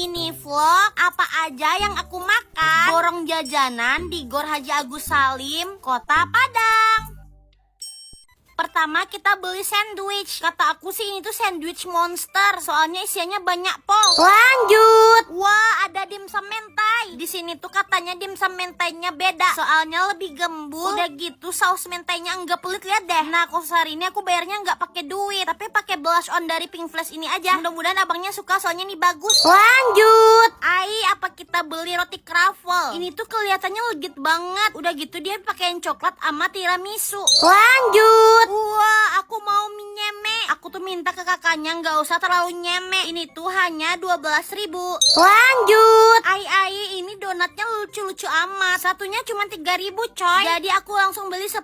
ini vlog apa aja yang aku makan. Borong jajanan di Gor Haji Agus Salim, Kota Padang. Pertama kita beli sandwich. Kata aku sih ini tuh sandwich monster, soalnya isiannya banyak pol. Lanjut. Wah, ada dimsum mentai. Di sini tuh katanya dimsum mentainya beda, soalnya lebih gembul. Udah gitu saus mentainya enggak pelit, lihat deh. Nah, khusus hari ini aku bayarnya enggak pakai duit, tapi pakai blush on dari Pink Flash ini aja. Mudah-mudahan abangnya suka, soalnya ini bagus. Lanjut. Apa kita beli roti croffle? Ini tuh kelihatannya legit banget. Udah gitu dia pakein coklat sama tiramisu. Lanjut. Wah, aku mau nyeme. Aku tuh minta ke kakaknya nggak usah terlalu nyeme. Ini tuh hanya 12.000. Lanjut. Ai, ini donatnya lucu-lucu amat. Satunya cuma 3.000 coy. Jadi aku langsung beli 10.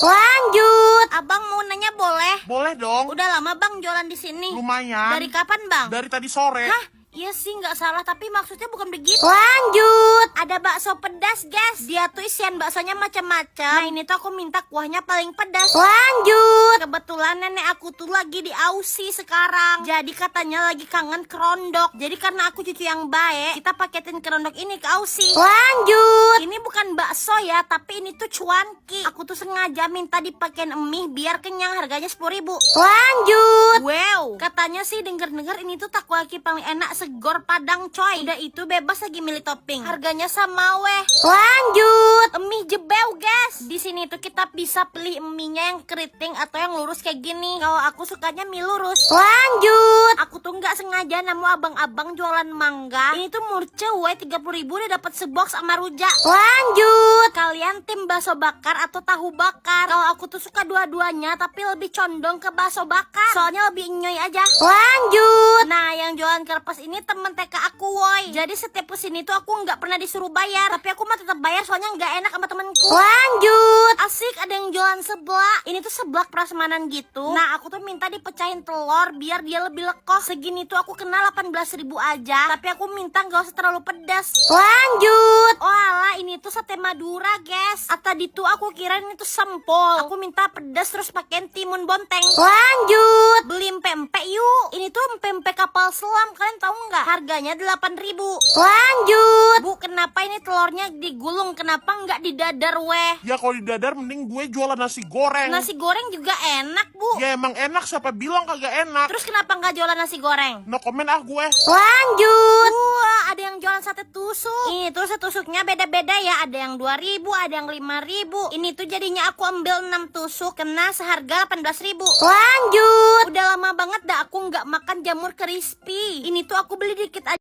Lanjut. Abang mau nanya boleh? Boleh dong. Udah lama bang jualan di sini? Lumayan. Dari kapan bang? Dari tadi sore. Hah? Iya sih nggak salah, tapi maksudnya bukan begitu. Lanjut. Ada bakso pedas guys. Dia tuh isian baksonya macam-macam. Nah ini tuh aku minta kuahnya paling pedas. Lanjut. Kebetulan nenek aku tuh lagi di Aussie sekarang. Jadi katanya lagi kangen kerondok. Jadi karena aku cucu yang baik, kita paketin kerondok ini ke Aussie. Lanjut. Ini bukan bakso ya, tapi ini tuh cuanki. Aku tuh sengaja minta dipakein mie biar kenyang, harganya 10.000. Lanjut. Wow. Katanya sih denger-denger ini tuh takoyaki paling enak segor Padang coy. Udah itu bebas lagi milih topping. Harganya sama weh. Lanjut. Mie jebeu guys. Di sini tuh kita bisa pilih mie-nya yang keriting atau yang lurus kayak gini. Kalau aku sukanya mie lurus. Lanjut. Aku tuh nggak sengaja nemu abang-abang jualan mangga. Ini tuh murce weh, 30.000 udah dapat sebox sama rujak. Lanjut. Kalian tim bakso bakar atau tahu bakar? Kalau aku tuh suka dua-duanya, tapi lebih condong ke bakso bakar. Soalnya lebih nyoy aja. Lanjut. Nah, yang jualan kertas ini temen TK aku woi. Jadi setiap kesini tuh aku nggak pernah disuruh bayar, tapi aku mah tetap bayar soalnya nggak enak sama temenku. Lanjut. Asik, ada yang jualan seblak. Ini tuh seblak prasmanan gitu. Nah aku tuh minta dipecahin telur biar dia lebih lekos. Segini tuh aku kena 18.000 aja, tapi aku minta nggak usah terlalu pedas. Lanjut. Oh alah, ini tuh sate Madura guys. Tadi tuh aku kira ini tuh sempol. Aku minta pedas terus pakein timun bonteng. Lanjut. Beli pempek yuk. Ini tuh pempek kapal selam, kalian tahu nggak? Harganya 8.000. Lanjut. Bu, kenapa ini telurnya digulung? Kenapa nggak didadar weh? Ya kalau di dadar mending gue jualan nasi goreng. Nasi goreng juga enak bu. Ya emang enak, siapa bilang kagak enak? Terus kenapa nggak jualan nasi goreng? No komen ah gue. Lanjut. Wah, ada yang jualan sate tusuk. Ini tuh setusuknya beda-beda ya. Ada yang 2.000, ada yang 5.000. Ini tuh jadinya aku ambil 6 tusuk, kena seharga 18.000. Lanjut. Udah lama banget dah aku nggak makan jamur crispy. Ini tuh aku beli dikit aja.